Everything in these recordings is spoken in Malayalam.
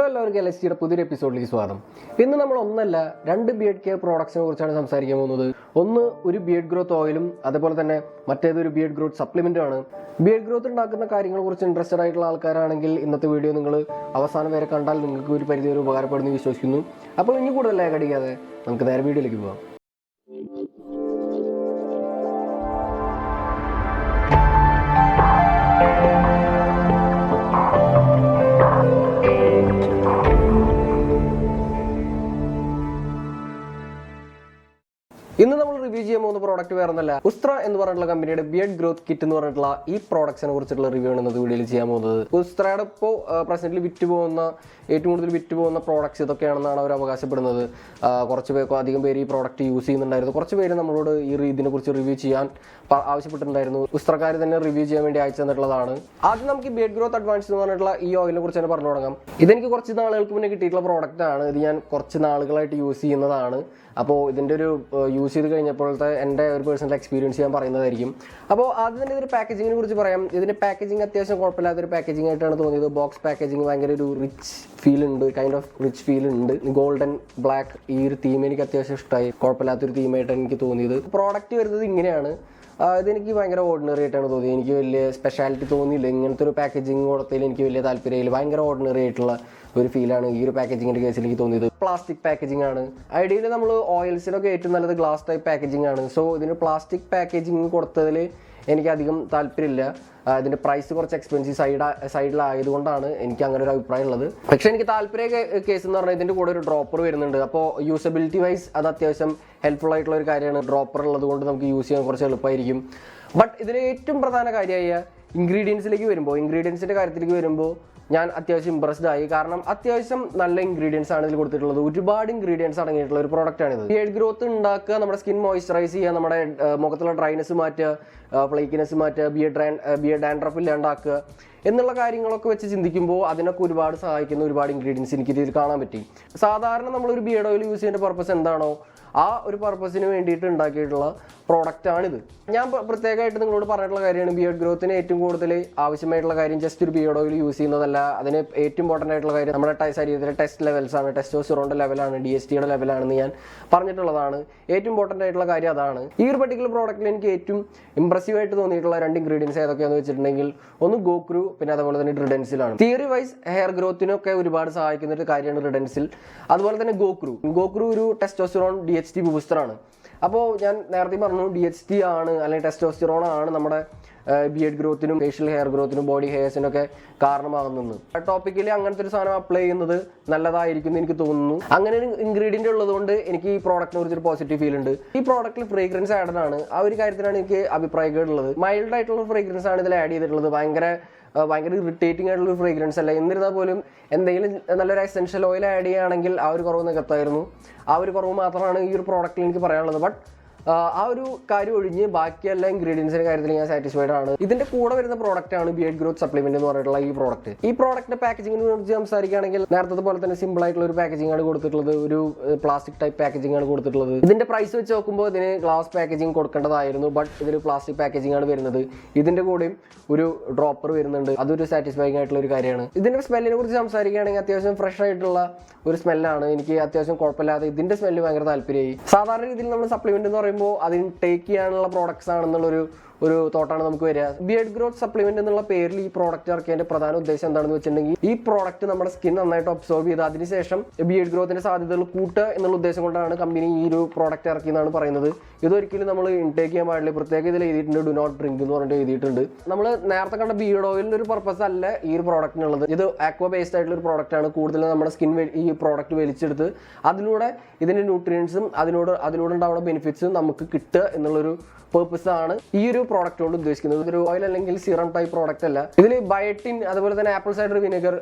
ഹലോ എല്ലാവർക്കും LHGയുടെ പുതിയൊരു എപ്പിസോഡിലേക്ക് സ്വാഗതം. ഇന്ന് നമ്മൾ ഒന്നല്ല രണ്ട് ബിയർഡ് കെയർ പ്രോഡക്ട്സിനെ കുറിച്ചാണ് സംസാരിക്കാൻ പോകുന്നത്. ഒന്ന് ഒരു ബിയർഡ് ഗ്രോത്ത് ഓയിലും അതുപോലെ തന്നെ മറ്റേതൊരു ബിയർഡ് ഗ്രോത്ത് സപ്ലിമെന്റും ആണ്. ബിയർഡ് ഗ്രോത്ത് ഉണ്ടാക്കുന്ന കാര്യങ്ങളെ കുറിച്ച് ഇൻട്രസ്റ്റഡ് ആയിട്ടുള്ള ആൾക്കാരാണെങ്കിൽ ഇന്നത്തെ വീഡിയോ നിങ്ങൾ അവസാനം വരെ കണ്ടാൽ നിങ്ങൾക്ക് ഒരു പരിധി വരെ ഉപകാരപ്പെടുന്നു വിശ്വസിക്കുന്നു. അപ്പോൾ ഇനി കൂടുതൽ കടിക്കാതെ നമുക്ക് നേരെ വീഡിയോയിലേക്ക് പോകാം. ഇന്ന് നമ്മൾ റിവ്യൂ ചെയ്യാൻ പോകുന്ന പ്രോഡക്റ്റ് വേറെ ഒന്നല്ല, ഉസ്ട്ര എന്ന് പറഞ്ഞിട്ടുള്ള കമ്പനിയുടെ ബിയർഡ് ഗ്രോത്ത് കിറ്റ് എന്ന് പറഞ്ഞിട്ടുള്ള ഈ പ്രോഡക്ട്സിനെ കുറിച്ചിട്ടുള്ള റിവ്യൂ ആണ് ഇന്നത്തെ വീഡിയോയിൽ ചെയ്യാൻ പോകുന്നത്. ഉസ്ട്രയുടെ ഇപ്പോൾ പ്രസന്റിൽ ഏറ്റവും കൂടുതൽ വിറ്റ് പോകുന്ന പ്രോഡക്ട്സ് ഇതൊക്കെയാണെന്നാണ് അവർ അവകാശപ്പെടുന്നത്. കുറച്ച് അധികം പേര് ഈ പ്രോഡക്റ്റ് യൂസ് ചെയ്യുന്നുണ്ടായിരുന്നു. കുറച്ച് പേര് നമ്മളോട് ഇതിനെ കുറിച്ച് റിവ്യൂ ചെയ്യാൻ ആവശ്യപ്പെട്ടിട്ടുണ്ടായിരുന്നു. ഉസ്ത്രക്കാർ തന്നെ റിവ്യൂ ചെയ്യാൻ വേണ്ടി അയച്ചു തന്നിട്ടുള്ളതാണ്. ആദ്യം നമുക്ക് ബിയർഡ് ഗ്രോത്ത് അഡ്വാൻസ് എന്ന് പറഞ്ഞിട്ടുള്ള ഈ ഓയിലിനെ കുറിച്ച് തന്നെ പറഞ്ഞു തുടങ്ങാം. ഇതെനിക്ക് കുറച്ച് നാളുകൾക്ക് മുന്നേ കിട്ടിയിട്ടുള്ള പ്രോഡക്റ്റ് ആണ്. ഇത് ഞാൻ കുറച്ച് നാളുകളായിട്ട് യൂസ് ചെയ്യുന്നതാണ്. അപ്പോൾ ഇതിൻ്റെ ഒരു യൂസ് ചെയ്ത് കഴിഞ്ഞപ്പോഴത്തെ എൻ്റെ ഒരു പേഴ്സണൽ എക്സ്പീരിയൻസ് ഞാൻ പറയുന്നതായിരിക്കും. അപ്പോൾ ആദ്യം തന്നെ ഇതിൻ്റെ പാക്കേജിങ്ങിനെ കുറിച്ച് പറയാം. ഇതിൻ്റെ പാക്കേജിങ് അത്യാവശ്യം കുഴപ്പമില്ലാത്തൊരു പാക്കേജിംഗ് ആയിട്ടാണ് തോന്നിയത്. ബോക്സ് പാക്കേജിങ് ഭയങ്കര ഒരു റിച്ച് ഫീൽ ഉണ്ട്, കൈൻഡ് ഓഫ് റിച്ച് ഫീൽ ഉണ്ട്. ഗോൾഡൻ ബ്ലാക്ക് ഈ ഒരു തീം എനിക്ക് അത്യാവശ്യം ഇഷ്ടമായി. കുഴപ്പമില്ലാത്തൊരു തീമായിട്ടാണ് എനിക്ക് തോന്നിയത്. പ്രോഡക്റ്റ് വരുന്നത് ഇങ്ങനെയാണ്. ഇതെനിക്ക് ഭയങ്കര ഓർഡിനറി ആയിട്ടാണ് തോന്നിയത്. എനിക്ക് വലിയ സ്പെഷ്യാലിറ്റി തോന്നിയില്ല. ഇങ്ങനത്തെ ഒരു പാക്കേജിങ് കൊടുത്തതിൽ എനിക്ക് വലിയ താല്പര്യമില്ല. ഭയങ്കര ഓർഡിനറി ആയിട്ടുള്ള ഒരു ഫീലാണ് ഈ ഒരു പാക്കേജിങ്ങിൻ്റെ കേസിൽ എനിക്ക് തോന്നിയത്. പ്ലാസ്റ്റിക് പാക്കേജിംഗ് ആണ്. ഐഡിയയിൽ നമ്മൾ ഓയിൽസിനൊക്കെ ഏറ്റവും നല്ലത് ഗ്ലാസ് ടൈപ്പ് പാക്കേജിംഗ് ആണ്. സോ ഇതിന് പ്ലാസ്റ്റിക് പാക്കേജിംഗ് കൊടുത്തതിൽ എനിക്കധികം താല്പര്യമില്ല. ഇതിൻ്റെ പ്രൈസ് കുറച്ച് എക്സ്പെൻസീവ് സൈഡിലായതുകൊണ്ടാണ് എനിക്ക് അങ്ങനെ ഒരു അഭിപ്രായം ഉള്ളത്. പക്ഷേ എനിക്ക് താല്പര്യ കേസ് എന്ന് പറഞ്ഞാൽ ഇതിൻ്റെ കൂടെ ഒരു ഡ്രോപ്പർ വരുന്നുണ്ട്. അപ്പോൾ യൂസബിലിറ്റി വൈസ് അത് അത്യാവശ്യം ഹെൽപ്ഫുൾ ആയിട്ടുള്ള ഒരു കാര്യമാണ്. ഡ്രോപ്പർ ഉള്ളത് കൊണ്ട് നമുക്ക് യൂസ് ചെയ്യാൻ കുറച്ച് എളുപ്പമായിരിക്കും. ബട്ട് ഇതിൽ ഏറ്റവും പ്രധാന കാര്യമായ ഇൻഗ്രീഡിയൻസിൻ്റെ കാര്യത്തിലേക്ക് വരുമ്പോൾ ഞാൻ അത്യാവശ്യം ഇംപ്രസ്ഡ് ആയി. കാരണം അത്യാവശ്യം നല്ല ഇൻഗ്രീഡിയൻസ് ആണ് ഇതിൽ കൊടുത്തിട്ടുള്ളത്. ഒരുപാട് ഇൻഗ്രീഡിയൻസ് അടങ്ങിയിട്ടുള്ള ഒരു പ്രോഡക്റ്റ് ആണിത്. ബിയർഡ് ഗ്രോത്ത് ഉണ്ടാക്കുക, നമ്മുടെ സ്കിൻ മോയ്സ്ചറൈസ് ചെയ്യുക, നമ്മുടെ മുഖത്തുള്ള ഡ്രൈനെസ് മാറ്റുക, ഫ്ലേക്കിനെസ് മാറ്റുക, ബിയർഡ് ഡാൻഡ്രഫ് ഇല്ലാണ്ടാക്കുക എന്നുള്ള കാര്യങ്ങളൊക്കെ വെച്ച് ചിന്തിക്കുമ്പോൾ അതിനൊക്കെ ഒരുപാട് സഹായിക്കുന്ന ഒരുപാട് ഇൻഗ്രീഡിയൻസ് എനിക്ക് ഇതിൽ കാണാൻ പറ്റി. സാധാരണ നമ്മളൊരു ബിയർഡ് ഓയിൽ യൂസ് ചെയ്യേണ്ട പർപ്പസ് എന്താണോ ആ ഒരു പർപ്പസിന് വേണ്ടിയിട്ട് ഉണ്ടാക്കിയിട്ടുള്ള പ്രോഡക്റ്റ് ആണിത്. ഞാൻ പ്രത്യേകമായിട്ട് നിങ്ങളോട് പറഞ്ഞിട്ടുള്ള കാര്യമാണ്, ബിയർഡ് ഗ്രോത്തിന് ഏറ്റവും കൂടുതൽ ആവശ്യമായിട്ടുള്ള കാര്യം ജസ്റ്റ് ഒരു ബിയർഡ് ഓയിൽ യൂസ് ചെയ്യുന്നതല്ല. അതിന് ഏറ്റവും ഇമ്പോർട്ടൻ്റ് ആയിട്ടുള്ള കാര്യം നമ്മുടെ ശരീരത്തിലെ ടെസ്റ്റ് ലെവൽസ് ആണ്. ടെസ്റ്റോസ്റ്റെറോണിന്റെ ലെവലാണ്, DHTയുടെ ലെവലാണെന്ന് ഞാൻ പറഞ്ഞിട്ടുള്ളതാണ്. ഏറ്റവും ഇമ്പോർട്ടൻ്റ് ആയിട്ടുള്ള കാര്യം അതാണ്. ഈ ഒരു പർട്ടിക്കുലർ പ്രോഡക്റ്റിൽ എനിക്ക് ഏറ്റവും ഇംപ്രസീവ് ആയിട്ട് തോന്നിയിട്ടുള്ള രണ്ട് ഇൻഗ്രീഡിയൻസ് ഏതൊക്കെയാണെന്ന് വെച്ചിട്ടുണ്ടെങ്കിൽ ഒന്ന് ഗോക്രു, പിന്നെ അതുപോലെ തന്നെ റിഡൻസിൽ ആണ്. തിയറി വൈസ് ഹെയർ ഗ്രോത്തിനൊക്കെ ഒരുപാട് സഹായിക്കുന്ന ഒരു കാര്യമാണ് റിഡൻസിൽ. അതുപോലെ തന്നെ ഗോക്രു ഒരു ടെസ്റ്റോസ്റ്റെറോൺ DHT ബൂസ്റ്റർ ആണ്. അപ്പോൾ ഞാൻ നേരത്തെ പറഞ്ഞു DHT ആണ് അല്ലെങ്കിൽ ടെസ്റ്റോസ്റ്റെറോൺ ആണ് നമ്മുടെ ബിയർഡ് ഗ്രോത്തിനും ഫേഷ്യൽ ഹെയർ ഗ്രോത്തിനും ബോഡി ഹെയർസിനൊക്കെ കാരണമാകുന്നത്. ടോപ്പിക്കലി അങ്ങനത്തെ ഒരു സാധനം അപ്ലൈ ചെയ്യുന്നത് നല്ലതായിരിക്കും എന്ന് എനിക്ക് തോന്നുന്നു. അങ്ങനെ ഒരു ഇൻഗ്രീഡിയൻ്റ് ഉള്ളതുകൊണ്ട് എനിക്ക് ഈ പ്രോഡക്റ്റിനെ കുറിച്ചൊരു പോസിറ്റീവ് ഫീൽ ഉണ്ട്. ഈ പ്രോഡക്റ്റിൽ ഫ്രേഗ്രൻസ് ആഡഡ് ആണ്. ആ ഒരു കാര്യത്തിലാണ് എനിക്ക് അഭിപ്രായങ്ങളുള്ളത്. മൈൽഡ് ആയിട്ടുള്ള ഫ്രേഗ്രൻസ് ആണ് ഇതിൽ ആഡ് ചെയ്തിട്ടുള്ളത്. ഭയങ്കര ഇറിറ്റേറ്റിംഗ് ആയിട്ടുള്ള ഫ്രേഗ്രൻസ് അല്ല. എന്നിരുന്നാൽ പോലും എന്തെങ്കിലും നല്ലൊരു എസെൻഷ്യൽ ഓയിൽ ആഡ് ചെയ്യുകയാണെങ്കിൽ ആ ഒരു കുറവ് നികത്തായിരുന്നു. ആ ഒരു കുറവ് മാത്രമാണ് ഈ ഒരു പ്രോഡക്റ്റിൽ എനിക്ക് പറയാനുള്ളത്. ബട്ട് ആ ഒരു കാര്യം ഒഴിഞ്ഞ് ബാക്കി എല്ലാ ഇൻഗ്രീഡിയൻസിന്റെ കാര്യത്തിൽ ഞാൻ സാറ്റിസ്ഫൈഡ് ആണ്. ഇതിന്റെ കൂടെ വരുന്ന പ്രോഡക്റ്റ് ആണ് ബിയർഡ് ഗ്രോത്ത് സപ്ലിമെന്റ് എന്ന് പറഞ്ഞിട്ടുള്ള ഈ പ്രോഡക്റ്റ്. ഈ പ്രോഡക്റ്റിന്റെ പാക്കേജിങ്ങിനെ കുറിച്ച് സംസാരിക്കുകയാണെങ്കിൽ നേരത്തെ പോലെ തന്നെ സിമ്പിൾ ആയിട്ടുള്ള ഒരു പാക്കേജിംഗ് ആണ് കൊടുത്തിട്ടുള്ളത്. ഒരു പ്ലാസ്റ്റിക് ടൈപ്പ് പാക്കേജിംഗ് ആണ് കൊടുത്തിട്ടുള്ളത്. ഇതിന്റെ പ്രൈസ് വെച്ച് നോക്കുമ്പോൾ ഇതിന് ഗ്ലാസ് പാക്കേജിംഗ് കൊടുക്കേണ്ടതായിരുന്നു. ബട്ട് ഇതിൽ പ്ലാസ്റ്റിക് പാക്കേജിംഗ് ആണ് വരുന്നത്. ഇതിന്റെ കൂടെയും ഒരു ഡ്രോപ്പർ വരുന്നുണ്ട്. അതൊരു സാറ്റിസ്ഫൈങ് ആയിട്ടുള്ള ഒരു കാര്യമാണ്. ഇതിന്റെ സ്മെല്ലിനെ കുറിച്ച് സംസാരിക്കുകയാണെങ്കിൽ അത്യാവശ്യം ഫ്രഷ് ആയിട്ടുള്ള ഒരു സ്മെല്ലാണ്. എനിക്ക് അത്യാവശ്യം കുഴപ്പമില്ലാതെ ഇതിന്റെ സ്മെല്ല് ഭയങ്കര താല്പര്യമായി. സാധാരണ രീതിയിൽ നമ്മൾ സപ്ലിമെന്റ് എന്ന് പറയുമ്പോൾ അതിന് ടേക്ക് ചെയ്യാനുള്ള പ്രോഡക്ട്സ് ആണെന്നുള്ളൊരു തോട്ടാണ് നമുക്ക് വരിക. ബിയർഡ് ഗ്രോത്ത് സപ്ലിമെന്റ് എന്നുള്ള പേരിൽ ഈ പ്രോഡക്റ്റ് ഇറക്കിയതിന്റെ പ്രധാന ഉദ്ദേശം എന്താണെന്ന് വെച്ചിട്ടുണ്ടെങ്കിൽ ഈ പ്രോഡക്റ്റ് നമ്മുടെ സ്കിൻ നന്നായിട്ട് ഒബ്സർവ് ചെയ്ത് അതിനുശേഷം ബിയർഡ് ഗ്രോത്തിന്റെ സാധ്യതകൾ കൂട്ടുക എന്നുള്ള ഉദ്ദേശം കൊണ്ടാണ് കമ്പനി ഈ ഒരു പ്രോഡക്റ്റ് ഇറക്കിയെന്നാണ് പറയുന്നത്. ഇതൊരിക്കലും നമ്മൾ ഇൻടേക്ക് ചെയ്യാൻ പാടില്ല. പ്രത്യേകം ഇതിൽ എഴുതിയിട്ടുണ്ട് ഡു നോട്ട് ഡ്രിങ്ക് എന്ന് പറഞ്ഞിട്ട് എഴുതിയിട്ടുണ്ട്. നമ്മൾ നേരത്തെ കണ്ട ബിയർഡ് ഓയിലിന്റെ ഒരു പർപ്പസ് അല്ല ഈ ഒരു പ്രോഡക്റ്റിനുള്ളത്. ഇത് ആക്വ ബേസ്ഡ് ആയിട്ടുള്ള ഒരു പ്രോഡക്റ്റ് ആണ്. കൂടുതൽ നമ്മുടെ സ്കിൻ ഈ പ്രോഡക്റ്റ് വലിച്ചെടുത്ത് അതിലൂടെ ഇതിന്റെ ന്യൂട്രിയൻസും അതിലൂടെ ഉണ്ടാവുന്ന ബെനിഫിറ്റ്സും നമുക്ക് കിട്ടുക എന്നുള്ളൊരു പേർപ്പസ് ആണ് ഈ ഒരു പ്രോഡക്റ്റ് കൊണ്ട് ഉദ്ദേശിക്കുന്നത്. ഇതൊരു ഓയിൽ അല്ലെങ്കിൽ സിറം ടൈപ്പ് പ്രോഡക്റ്റ് അല്ല. ഇതിൽ ബയോട്ടിൻ, അതുപോലെ തന്നെ apple cider vinegar,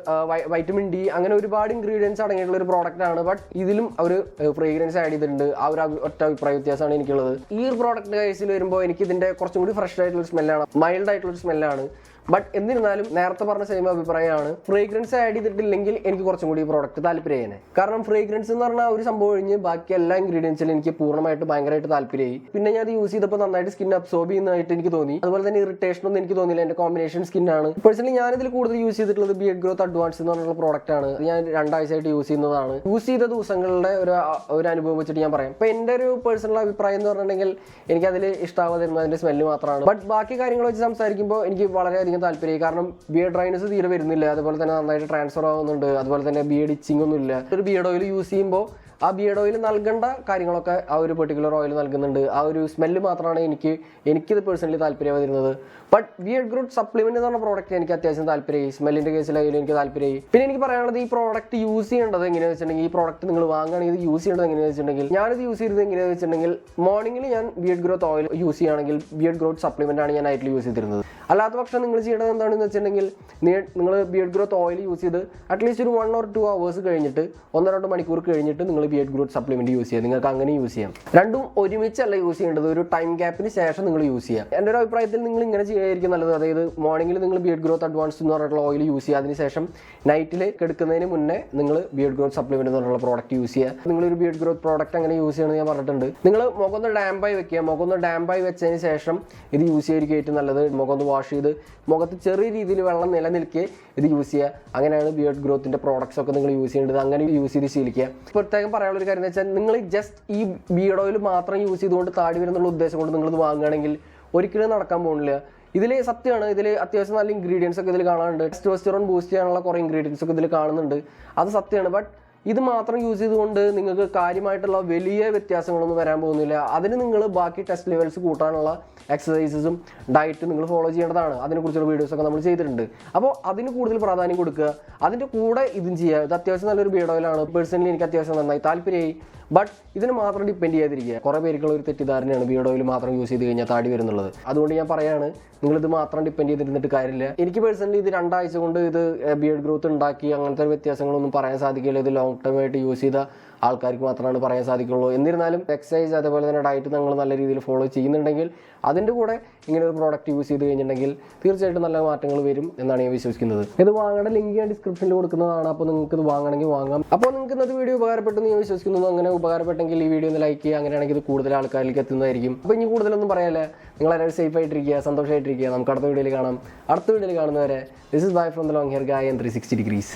vitamin D അങ്ങനെ ഒരുപാട് ഇൻഗ്രീഡിയൻസ് അടങ്ങിയിട്ടുള്ള ഒരു പ്രോഡക്റ്റ് ആണ്. ബട്ട് ഇതിലും ഒരു ഫ്രേഗ്രൻസ് ആഡ് ചെയ്തിട്ടുണ്ട്. ആ ഒരു ഒറ്റ അഭിപ്രായ വ്യത്യാസമാണ് എനിക്കുള്ളത്. ഈ ഒരു പ്രോഡക്റ്റിന്റെ കേസിൽ വരുമ്പോൾ എനിക്ക് ഇതിന്റെ കുറച്ചും കൂടി ഫ്രഷ് ആയിട്ടുള്ള സ്മെല്ലാണ്, മൈൽഡ് ആയിട്ടുള്ള സ്മെല്ലാണ്. ബട്ട് എന്നിരുന്നാലും നേരത്തെ പറഞ്ഞ സെയിം അഭിപ്രായമാണ്. ഫ്രേഗ്രൻസ് ആഡ് ചെയ്തിട്ടില്ലെങ്കിൽ എനിക്ക് കുറച്ചും കൂടി ഈ പ്രോഡക്റ്റ് താല്പര്യമാണ്. കാരണം ഫ്രേഗ്രൻസ് എന്ന് പറഞ്ഞാൽ ഒരു സംഭവം കഴിഞ്ഞ് ബാക്കി എല്ലാ ഇൻഗ്രീഡിയൻസിലും എനിക്ക് പൂർണ്ണമായിട്ട് ഭയങ്കരമായിട്ട് താല്പര്യമായി. പിന്നെ ഞാൻ അത് യൂസ് ചെയ്തപ്പോൾ നന്നായിട്ട് സ്കിൻ അബ്സോർബ് ചെയ്യുന്നതായിട്ട് എനിക്ക് തോന്നി. അതുപോലെ തന്നെ ഇറിറ്റേഷൻ ഒന്നും എനിക്ക് തോന്നിയില്ല. എന്റെ കോമ്പിനേഷൻ സ്കിന്നാണ്. പേഴ്സണലി ഞാനിതിൽ കൂടുതൽ യൂസ് ചെയ്തിട്ടുള്ളത് ബിയർഡ് ഗ്രോത്ത് അഡ്വാൻസ് എന്ന് പറഞ്ഞുള്ള പ്രോഡക്റ്റ് ആണ്. ഞാൻ 2 ആഴ്ചയായിട്ട് യൂസ് ചെയ്യുന്നതാണ്. യൂസ് ചെയ്ത ദിവസങ്ങളുടെ ഒരു അനുഭവം വെച്ചിട്ട് ഞാൻ പറയാം. അപ്പോൾ എൻ്റെ ഒരു പേഴ്സണൽ അഭിപ്രായം എന്ന് പറഞ്ഞിട്ടുണ്ടെങ്കിൽ എനിക്കതിൽ ഇഷ്ടമാവാതിരുന്നത് അതിന്റെ സ്മെല്ല് മാത്രമാണ്. ബട്ട് ബാക്കി കാര്യങ്ങൾ വെച്ച് സംസാരിക്കുമ്പോൾ എനിക്ക് വളരെയധികം താല്പര്യമായി. കാരണം ബിയർഡ് ഡ്രൈനസ് തീരെ വരുന്നില്ല. അതുപോലെ തന്നെ നന്നായിട്ട് ട്രാൻസ്ഫർ ആവുന്നുണ്ട്. അതുപോലെ തന്നെ ബിയർഡ് ഇച്ചിങ് ഒന്നും ഇല്ല. ഒരു ബിയർഡ് ഓയിൽ യൂസ് ചെയ്യുമ്പോൾ ആ ബിയർഡ് ഓയിൽ നൽകേണ്ട കാര്യങ്ങളൊക്കെ ആ ഒരു പെർട്ടിക്കുലർ ഓയിൽ നൽകുന്നുണ്ട്. ആ ഒരു സ്മെല്ല് മാത്രമാണ് എനിക്കിത് പേഴ്സണലി താല്പര്യമായിരുന്നത്. ബട്ട് ബിയർഡ് ഗ്രോത്ത് സപ്ലിമെന്റ് എന്ന് പറഞ്ഞ പ്രോഡക്റ്റ് എനിക്ക് അത്യാവശ്യം താല്പര്യമായി. സ്മെല്ലിന്റെ കേസിലായാലും എനിക്ക് താല്പര്യമായി. പിന്നെ എനിക്ക് പറയാനുള്ളത് ഈ പ്രോഡക്റ്റ് യൂസ് ചെയ്യേണ്ടത് എങ്ങനെയാണെന്ന് വെച്ചിട്ടുണ്ടെങ്കിൽ, ഈ പ്രോഡക്റ്റ് നിങ്ങൾ വാങ്ങുകയാണെങ്കിൽ ഇത് യൂസ് ചെയ്യേണ്ടത് എങ്ങനെയാണെന്ന് വെച്ചിട്ടുണ്ടെങ്കിൽ, ഞാനിത് യൂസ് ചെയ്തത് എങ്ങനെയാണെന്ന് വെച്ചിട്ടുണ്ടെങ്കിൽ, മോർണിംഗിൽ ഞാൻ ബിയർഡ് ഗ്രോത്ത് ഓയിൽ യൂസ് ചെയ്യുകയാണെങ്കിൽ ബിയർഡ് ഗ്രോത്ത് സപ്ലിമെന്റ് ആണ് ഞാൻ നൈറ്റിൽ യൂസ് ചെയ്തിരുന്നത്. അല്ലാത്ത പക്ഷം നിങ്ങൾ ചെയ്യേണ്ടത് എന്താണെന്ന് വെച്ചിട്ടുണ്ടെങ്കിൽ, നിങ്ങൾ ബിയർഡ് ഗ്രോത്ത് ഓയിൽ യൂസ് ചെയ്ത് അറ്റ്ലീസ്റ്റ് ഒരു 1 or 2 hours കഴിഞ്ഞിട്ട് 1-2 മണിക്കൂർ കഴിഞ്ഞിട്ട് നിങ്ങൾ ബിയർഡ് ഗ്രോത്ത് സപ്ലിമെന്റ് യൂസ് ചെയ്യുക. നിങ്ങൾക്ക് അങ്ങനെ യൂസ് ചെയ്യാം. രണ്ടും ഒരുമിച്ചല്ല യൂസ് ചെയ്യേണ്ടത്. ഒരു ടൈം ഗ്യാപ്പിന് ശേഷം നിങ്ങൾ യൂസ് ചെയ്യുക. എൻ്റെ ഒരു അഭിപ്രായത്തിൽ നിങ്ങൾ ഇങ്ങനെ ചെയ്യുകയായിരിക്കും നല്ലത്. അതായത് മോർണിംഗിൽ നിങ്ങൾ ബിയർഡ് ഗ്രോത്ത് അഡ്വാൻസ് എന്ന് പറഞ്ഞിട്ടുള്ള ഓയിൽ യൂസ് ചെയ്യുക. അതിനുശേഷം നൈറ്റിൽ കിടക്കുന്നതിന് മുന്നേ നിങ്ങൾ ബിയർഡ് ഗ്രോത്ത് സപ്ലിമെന്റ് എന്ന് പറഞ്ഞുള്ള പ്രോഡക്റ്റ് യൂസ് ചെയ്യുക. നിങ്ങളൊരു ബിയർഡ് ഗ്രോത്ത് പ്രോഡക്റ്റ് അങ്ങനെ യൂസ് ചെയ്യണമെന്ന് ഞാൻ പറഞ്ഞിട്ടുണ്ട്. നിങ്ങൾ മുഖം ഡാമ്പായി വെക്കുക. മുഖം ഡാമ്പായി വെച്ചതിന് ശേഷം ഇത് യൂസ് ചെയ്തിരിക്കും ഏറ്റവും നല്ലത്. മുഖം വാഷ് ചെയ്ത് മുഖത്ത് ചെറിയ രീതിയിൽ വെള്ളം നിലനിൽക്കെ ഇത് യൂസ് ചെയ്യുക. അങ്ങനെയാണ് ബിയർഡ് ഗ്രോത്തിന്റെ പ്രോഡക്ട്സ് ഒക്കെ നിങ്ങൾ യൂസ് ചെയ്യേണ്ടത്. അങ്ങനെ യൂസ് ചെയ്ത് ശീലിക്കുക. പ്രത്യേകം പറയാനുള്ള ഒരു കാര്യം എന്ന് വെച്ചാൽ, നിങ്ങൾ ജസ്റ്റ് ഈ ബിയർഡ് ഓയിൽ മാത്രം യൂസ് ചെയ്തുകൊണ്ട് താടി വരുന്നുള്ള ഉദ്ദേശം കൊണ്ട് നിങ്ങളിത് വാങ്ങുകയാണെങ്കിൽ ഒരിക്കലും നടക്കാൻ പോകുന്നില്ല. ഇതിൽ സത്യമാണ്, ഇതിൽ അത്യാവശ്യം നല്ല ഇൻഗ്രീഡിയൻസ് ഒക്കെ ഇതിൽ കാണാനുണ്ട്. ടെസ്റ്റോസ്റ്റെറോൺ ബൂസ്റ്റ് ചെയ്യാനുള്ള കുറേ ഇൻഗ്രീഡിയൻസ് ഒക്കെ ഇതിൽ കാണുന്നുണ്ട്. അത് സത്യമാണ്. ബട്ട് ഇത് മാത്രം യൂസ് ചെയ്തുകൊണ്ട് നിങ്ങൾക്ക് കാര്യമായിട്ടുള്ള വലിയ വ്യത്യാസങ്ങളൊന്നും വരാൻ പോകുന്നില്ല. അതിന് നിങ്ങൾ ബാക്കി ടെസ്റ്റ് ലെവൽസ് കൂട്ടാനുള്ള എക്സസൈസസും ഡയറ്റും നിങ്ങൾ ഫോളോ ചെയ്യേണ്ടതാണ്. അതിനെക്കുറിച്ചുള്ള വീഡിയോസൊക്കെ നമ്മൾ ചെയ്തിട്ടുണ്ട്. അപ്പോൾ അതിന് കൂടുതൽ പ്രാധാന്യം കൊടുക്കുക. അതിൻ്റെ കൂടെ ഇതും ചെയ്യുക. ഇത് അത്യാവശ്യം നല്ലൊരു ബിയർഡ് ഓയിലാണ്. പേഴ്സണലി എനിക്ക് അത്യാവശ്യം നന്നായി താല്പര്യമായി. ബട്ട് ഇതിന് മാത്രം ഡിപ്പെൻഡ് ചെയ്യാതിരിക്കുക. കുറേ പേർക്കുള്ള ഒരു തെറ്റിദ്ധാരണയാണ് ബിയർഡ് ഓയിൽ മാത്രം യൂസ് ചെയ്ത് കഴിഞ്ഞാൽ താടി വരുന്നുള്ളത്. അതുകൊണ്ട് ഞാൻ പറയാണ്, നിങ്ങളിത് മാത്രം ഡിപ്പെൻഡ് ചെയ്തിരുന്നിട്ട് കാര്യമില്ല. എനിക്ക് പേഴ്സണലി ഇത് 2 ആഴ്ച കൊണ്ട് ഇത് ബിയർഡ് ഗ്രോത്ത് ഉണ്ടാക്കി അങ്ങനത്തെ വ്യത്യാസങ്ങളൊന്നും പറയാൻ സാധിക്കില്ല. ഇത് ലോങ് ടൈം ആയിട്ട് യൂസ് ചെയ്ത ആൾക്കാർക്ക് മാത്രമാണ് പറയാൻ സാധിക്കുള്ളൂ. എന്നിരുന്നാലും എക്സസൈസ് അതേപോലെ തന്നെ ഡയറ്റ് നിങ്ങൾ നല്ല രീതിയിൽ ഫോളോ ചെയ്യുന്നുണ്ടെങ്കിൽ അതിൻ്റെ കൂടെ ഇങ്ങനെ ഒരു പ്രോഡക്റ്റ് യൂസ് ചെയ്ത് കഴിഞ്ഞിട്ടുണ്ടെങ്കിൽ തീർച്ചയായിട്ടും നല്ല മാറ്റങ്ങൾ വരും എന്നാണ് ഞാൻ വിശ്വസിക്കുന്നത്. ഇത് വാങ്ങേണ്ട ലിങ്ക് ഞാൻ ഡിസ്ക്രിപ്ഷനിൽ കൊടുക്കുന്നതാണ്. അപ്പോൾ നിങ്ങൾക്ക് ഇത് വാങ്ങണമെങ്കിൽ വാങ്ങാം. അപ്പോൾ നിങ്ങൾക്ക് ഇന്നത്തെ വീഡിയോ ഉപകാരപ്പെട്ടെന്ന് ഞാൻ വിശ്വസിക്കുന്നു. അങ്ങനെ ഉപകാരപ്പെട്ടെങ്കിൽ ഈ വീഡിയോ ഒന്ന് ലൈക്ക് ചെയ്യുക. അങ്ങനെയാണെങ്കിൽ ഇത് കൂടുതൽ ആൾക്കാരിലേക്ക് എത്തുന്നതായിരിക്കും. അപ്പോൾ ഇനി കൂടുതലൊന്നും പറയാല്ലേ. നിങ്ങളെല്ലാവരും സേഫ് ആയിട്ടിരിക്കുക, സന്തോഷമായിട്ടിരിക്കുക. നമുക്ക് അടുത്ത വീഡിയോയിൽ കാണാം. അടുത്ത വീഡിയോയിൽ കാണുന്നവരെ this is bye from the long hair guy and 360 degrees.